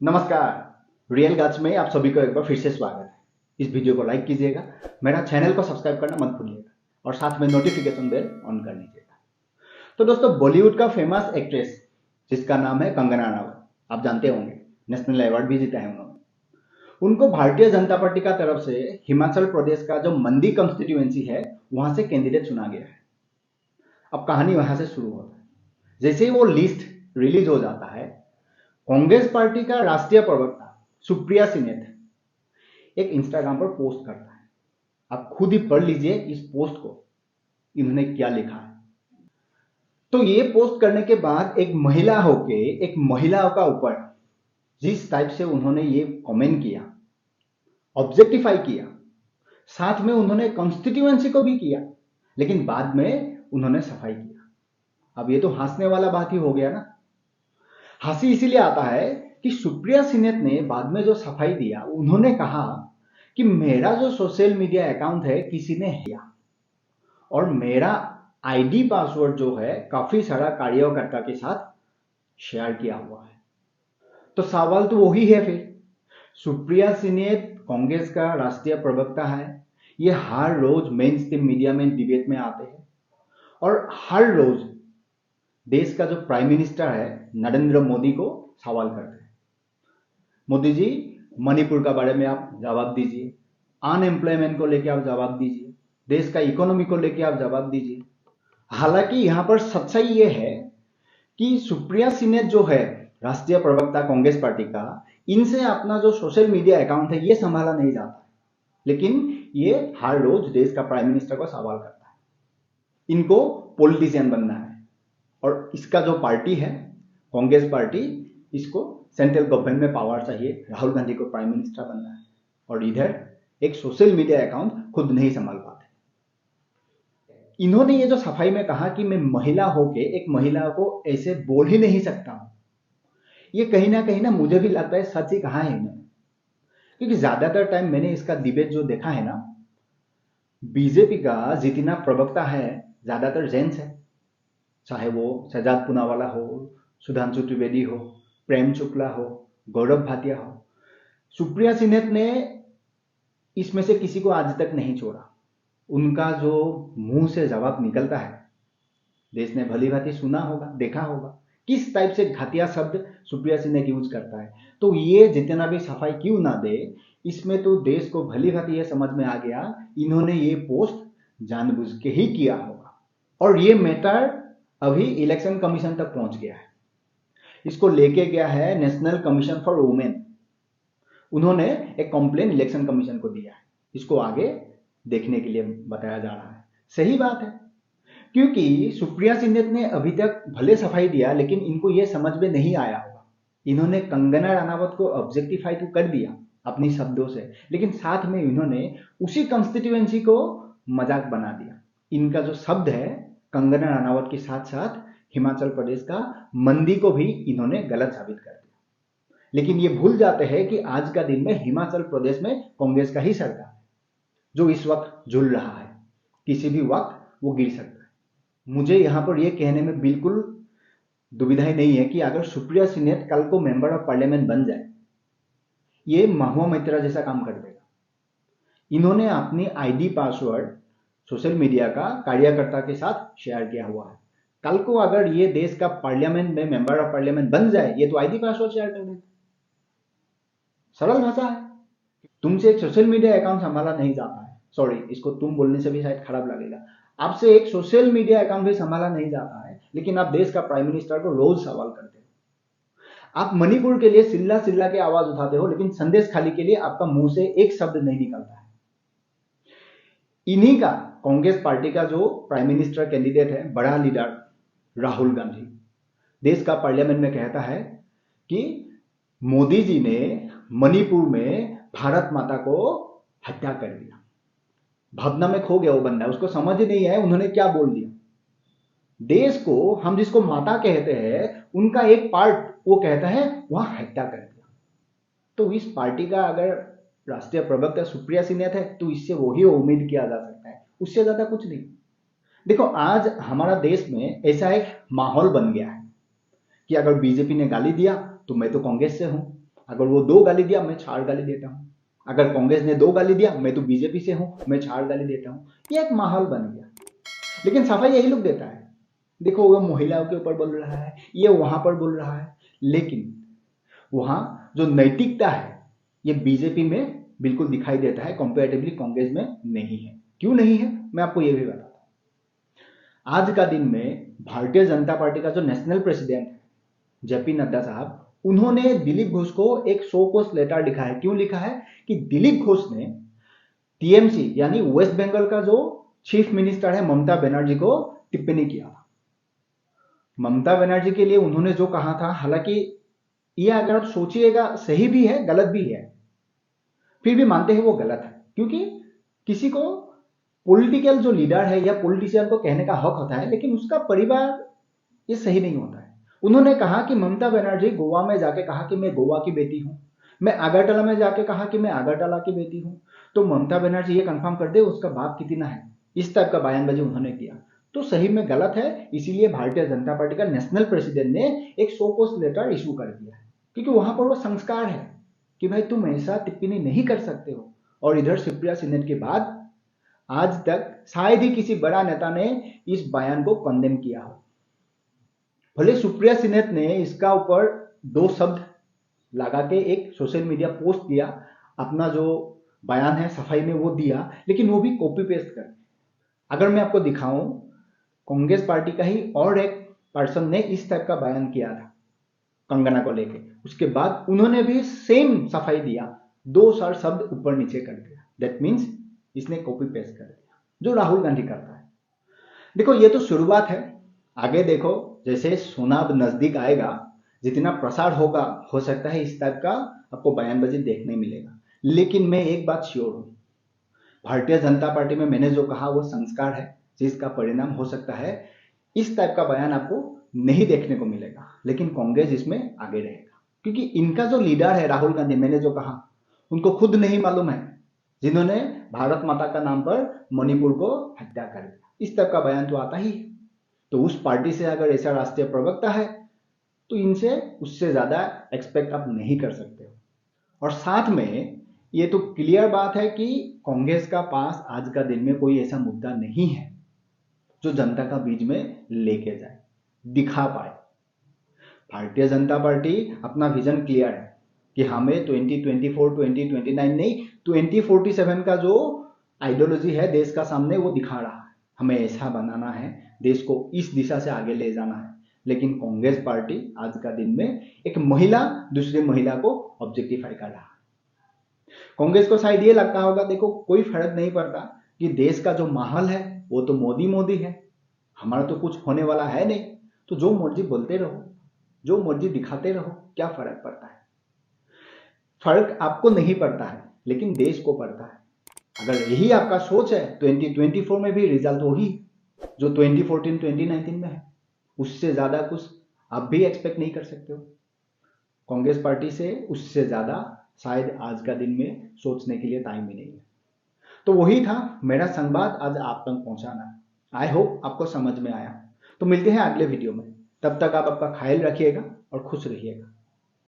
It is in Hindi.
नमस्कार। रियल गार्ड्स में आप सभी को एक बार फिर से स्वागत है। इस वीडियो को लाइक कीजिएगा, मेरा चैनल को सब्सक्राइब करना मत भूलिएगा और साथ में नोटिफिकेशन बेल ऑन कर लीजिएगा। तो दोस्तों, बॉलीवुड का फेमस एक्ट्रेस जिसका नाम है कंगना रनावत, आप जानते होंगे, नेशनल अवार्ड भी जीता है उन्होंने। उनको भारतीय जनता पार्टी का तरफ से हिमाचल प्रदेश का जो मंडी कंस्टिट्यूएंसी है वहां से कैंडिडेट चुना गया है। अब कहानी वहां से शुरू होता है। जैसे ही वो लिस्ट रिलीज हो जाता है, कांग्रेस पार्टी का राष्ट्रीय प्रवक्ता सुप्रिया सिनेट एक इंस्टाग्राम पर पोस्ट करता है। आप खुद ही पढ़ लीजिए इस पोस्ट को, इन्होंने क्या लिखा है। तो ये पोस्ट करने के बाद एक महिला होके एक महिला का ऊपर जिस टाइप से उन्होंने ये कमेंट किया, ऑब्जेक्टिफाई किया, साथ में उन्होंने कॉन्स्टिट्यूएंसी को भी किया, लेकिन बाद में उन्होंने सफाई किया। अब ये तो हंसने वाला बात ही हो गया ना। हंसी इसीलिए आता है कि सुप्रिया सिनेट ने बाद में जो सफाई दिया, उन्होंने कहा कि मेरा जो सोशल मीडिया अकाउंट है किसी ने किया और मेरा आईडी पासवर्ड जो है काफी सारा कार्यकर्ता के साथ शेयर किया हुआ है। तो सवाल तो वही है फिर, सुप्रिया सिनेट कांग्रेस का राष्ट्रीय प्रवक्ता है, ये हर रोज मेन स्ट्रीम मीडिया में डिबेट में आते हैं और हर रोज देश का जो प्राइम मिनिस्टर है नरेंद्र मोदी को सवाल करते हैं, मोदी जी मणिपुर का बारे में आप जवाब दीजिए, अनएम्प्लॉयमेंट को लेकर आप जवाब दीजिए, देश का इकोनॉमी को लेकर आप जवाब दीजिए। हालांकि यहां पर सच्चाई यह है कि सुप्रिया सिनेट जो है राष्ट्रीय प्रवक्ता कांग्रेस पार्टी का, इनसे अपना जो सोशल मीडिया अकाउंट है ये संभाला नहीं जाता है, लेकिन ये हर रोज देश का प्राइम मिनिस्टर को सवाल करता है। इनको पॉलिटिशियन बनना है और इसका जो पार्टी है कांग्रेस पार्टी, इसको सेंट्रल गवर्नमेंट में पावर चाहिए, राहुल गांधी को प्राइम मिनिस्टर बनना है और इधर एक सोशल मीडिया अकाउंट खुद नहीं संभाल पाते। इन्होंने ये जो सफाई में कहा कि मैं महिला होके एक महिला को ऐसे बोल ही नहीं सकता हूं, ये कहीं ना मुझे भी लगता है सच ही कहा है इन्होंने, क्योंकि ज्यादातर टाइम मैंने इसका डिबेट जो देखा है ना, बीजेपी का जितना प्रवक्ता है ज्यादातर जेंट्स है, चाहे वो शहजाद पूनावाला हो, सुधांशु त्रिवेदी हो, प्रेम शुक्ला हो, गौरव भाटिया हो। सुप्रिया सिनेट ने इसमें से किसी को आज तक नहीं छोड़ा। उनका जो मुंह से जवाब निकलता है, देश ने भली भांति सुना होगा, देखा होगा किस टाइप से घाटिया शब्द सुप्रिया सिनेट यूज करता है। तो ये जितना भी सफाई क्यों ना दे, इसमें तो देश को भली भांति ये समझ में आ गया इन्होंने ये पोस्ट जानबूझ के ही किया होगा और ये मैटर अभी इलेक्शन कमीशन तक पहुंच गया है। इसको लेके गया है नेशनल कमीशन फॉर वुमेन, उन्होंने एक कंप्लेन इलेक्शन कमीशन को दिया है, इसको आगे देखने के लिए बताया जा रहा है। सही बात है, क्योंकि सुप्रिया सिनेट ने अभी तक भले सफाई दिया, लेकिन इनको यह समझ में नहीं आया होगा। इन्होंने कंगना रनावत को ऑब्जेक्टिफाई तो कर दिया अपनी शब्दों से, लेकिन साथ में इन्होंने उसी कॉन्स्टिट्यूएंसी को मजाक बना दिया। इनका जो शब्द है कंगना रनावत के साथ साथ हिमाचल प्रदेश का मंदी को भी इन्होंने गलत साबित कर दिया। लेकिन ये भूल जाते हैं कि आज का दिन में हिमाचल प्रदेश में कांग्रेस का ही सरकार है जो इस वक्त झूल रहा है, किसी भी वक्त वो गिर सकता है। मुझे यहां पर यह कहने में बिल्कुल दुविधा ही नहीं है कि अगर सुप्रिया सिनेट कल को मेंबर ऑफ पार्लियामेंट बन जाए, ये महुआ मैत्रा जैसा काम कर देगा। इन्होंने अपनी आईडी पासवर्ड सोशल मीडिया का कार्यकर्ता के साथ शेयर किया हुआ है। कल को अगर ये देश का पार्लियामेंट में मेंबर ऑफ पार्लियामेंट बन जाए, ये तो आईडी पासवर्ड शेयर कर देगा। सरल भाषा है। तुमसे एक सोशल मीडिया अकाउंट संभाला नहीं जाता है, सॉरी इसको तुम बोलने से भी शायद खराब लगेगा, आपसे एक सोशल मीडिया अकाउंट भी संभाला नहीं जाता है, लेकिन आप देश का प्राइम मिनिस्टर को रोज सवाल करते हो। आप मणिपुर के लिए सिल्ला सिल्ला के आवाज उठाते हो, लेकिन संदेश खाली के लिए आपका मुंह से एक शब्द नहीं निकलता है। इन्हीं का कांग्रेस पार्टी का जो प्राइम मिनिस्टर कैंडिडेट है, बड़ा लीडर राहुल गांधी, देश का पार्लियामेंट में कहता है कि मोदी जी ने मणिपुर में भारत माता को हत्या कर दिया। भावना में खो गया वो बंदा, उसको समझ ही नहीं है उन्होंने क्या बोल दिया। देश को हम जिसको माता कहते हैं, उनका एक पार्ट वो कहता है वहां हत्या कर दिया। तो इस पार्टी का अगर राष्ट्रीय प्रवक्ता सुप्रिया सिनेट है, तो इससे वही उम्मीद किया जा सकता है, उससे ज्यादा कुछ नहीं। देखो, आज हमारा देश में ऐसा एक माहौल बन गया है कि अगर बीजेपी ने गाली दिया तो मैं तो कांग्रेस से हूं, अगर वो 2 गाली दिया, मैं 4 गाली देता हूँ। अगर कांग्रेस ने 2 गाली दिया, मैं तो बीजेपी से हूँ, मैं 4 गाली देता हूँ। ये एक माहौल बन गया। लेकिन सफाई यही लोग देता है। देखो, वो महिलाओं के ऊपर बोल रहा है, ये वहां पर बोल रहा है, लेकिन वहां जो नैतिकता है ये बीजेपी में बिल्कुल दिखाई देता है, कंपैरेटिवली कांग्रेस में नहीं है। क्यों नहीं है, मैं आपको ये भी बताता हूं। आज का दिन में भारतीय जनता पार्टी का जो नेशनल प्रेसिडेंट है जेपी नड्डा साहब, उन्होंने दिलीप घोष को एक शो कॉज लेटर लिखा है। क्यों लिखा है कि दिलीप घोष ने टीएमसी यानी वेस्ट बंगाल का जो चीफ मिनिस्टर है ममता बनर्जी को टिप्पणी किया था। ममता बनर्जी के लिए उन्होंने जो कहा था, हालांकि ये अगर आप सोचिएगा सही भी है गलत भी है, फिर भी मानते हैं वो गलत है, क्योंकि किसी को पॉलिटिकल जो लीडर है या पॉलिटिशियन को कहने का हक होता है, लेकिन उसका परिवार ये सही नहीं होता है। उन्होंने कहा कि ममता बनर्जी गोवा में जाके कहा कि मैं गोवा की बेटी हूं, मैं अगरतला में जाके कहा कि मैं अगरतला की बेटी हूं, तो ममता बनर्जी ये कंफर्म कर दे उसका बाप कितना है। इस टाइप का बयानबाजी उन्होंने किया, तो सही में गलत है। इसीलिए भारतीय जनता पार्टी का नेशनल प्रेसिडेंट ने एक शो कॉज लेटर इशू कर दिया है, क्योंकि वहां पर वो संस्कार है कि भाई तुम ऐसा टिप्पणी नहीं कर सकते हो। और इधर सुप्रिया सिन्हा के बाद आज तक शायद ही किसी बड़ा नेता ने इस बयान को कंडेम किया हो। भले सुप्रिया सिन्हा ने इसका ऊपर 2 शब्द लगा के एक सोशल मीडिया पोस्ट दिया, अपना जो बयान है सफाई में वो दिया, लेकिन वो भी कॉपी पेस्ट कर। अगर मैं आपको दिखाऊं, कांग्रेस पार्टी का ही और एक पर्सन ने इस टाइप का बयान किया था कंगना को लेके, उसके बाद उन्होंने भी सेम सफाई दिया, 2-4 शब्द ऊपर नीचे कर दिया। दैट मीन्स इसने कॉपी पेस्ट कर दिया, जो राहुल गांधी करता है। देखो, ये तो शुरुआत है, आगे देखो जैसे चुनाव नजदीक आएगा, जितना प्रसार होगा, हो सकता है इस टाइप का आपको बयानबाजी देखने मिलेगा। लेकिन मैं एक बात श्योर हूं, भारतीय जनता पार्टी में मैंने जो कहा वो संस्कार है, जिसका परिणाम हो सकता है इस टाइप का बयान आपको नहीं देखने को मिलेगा। लेकिन कांग्रेस इसमें आगे रहेगा, क्योंकि इनका जो लीडर है राहुल गांधी, मैंने जो कहा, उनको खुद नहीं मालूम है, जिन्होंने भारत माता का नाम पर मणिपुर को हत्या कर दिया। इस टाइप का बयान तो आता ही है। तो उस पार्टी से अगर ऐसा राष्ट्रीय प्रवक्ता है, तो इनसे उससे ज्यादा एक्सपेक्ट आप नहीं कर सकते हो। और साथ में ये तो क्लियर बात है कि कांग्रेस का पास आज का दिन में कोई ऐसा मुद्दा नहीं है जो जनता का बीच में लेके जाए, दिखा पाए। भारतीय जनता पार्टी अपना विजन क्लियर है कि हमें 2024 2029 नहीं, 2047 का जो आइडियोलॉजी है देश का सामने, वो दिखा रहा है। हमें ऐसा बनाना है, देश को इस दिशा से आगे ले जाना है। लेकिन कांग्रेस पार्टी आज का दिन में एक महिला दूसरी महिला को ऑब्जेक्टिफाई कर रहा है। कांग्रेस को शायद ये लगता होगा, देखो कोई फर्क नहीं पड़ता कि देश का जो माहौल है वो तो मोदी मोदी है, हमारा तो कुछ होने वाला है नहीं, तो जो मर्जी बोलते रहो, जो मर्जी दिखाते रहो, क्या फर्क पड़ता है। फर्क आपको नहीं पड़ता है, लेकिन देश को पड़ता है। अगर यही आपका सोच है, 2024 में भी रिजल्ट वही जो 2014 2019 में है, उससे ज्यादा कुछ आप भी एक्सपेक्ट नहीं कर सकते हो कांग्रेस पार्टी से। उससे ज्यादा शायद आज का दिन में सोचने के लिए टाइम ही नहीं है। तो वही था मेरा संवाद आज आप तक पहुंचाना। आई होप आपको समझ में आया। तो मिलते हैं अगले वीडियो में, तब तक आप आपका ख्याल रखिएगा और खुश रहिएगा।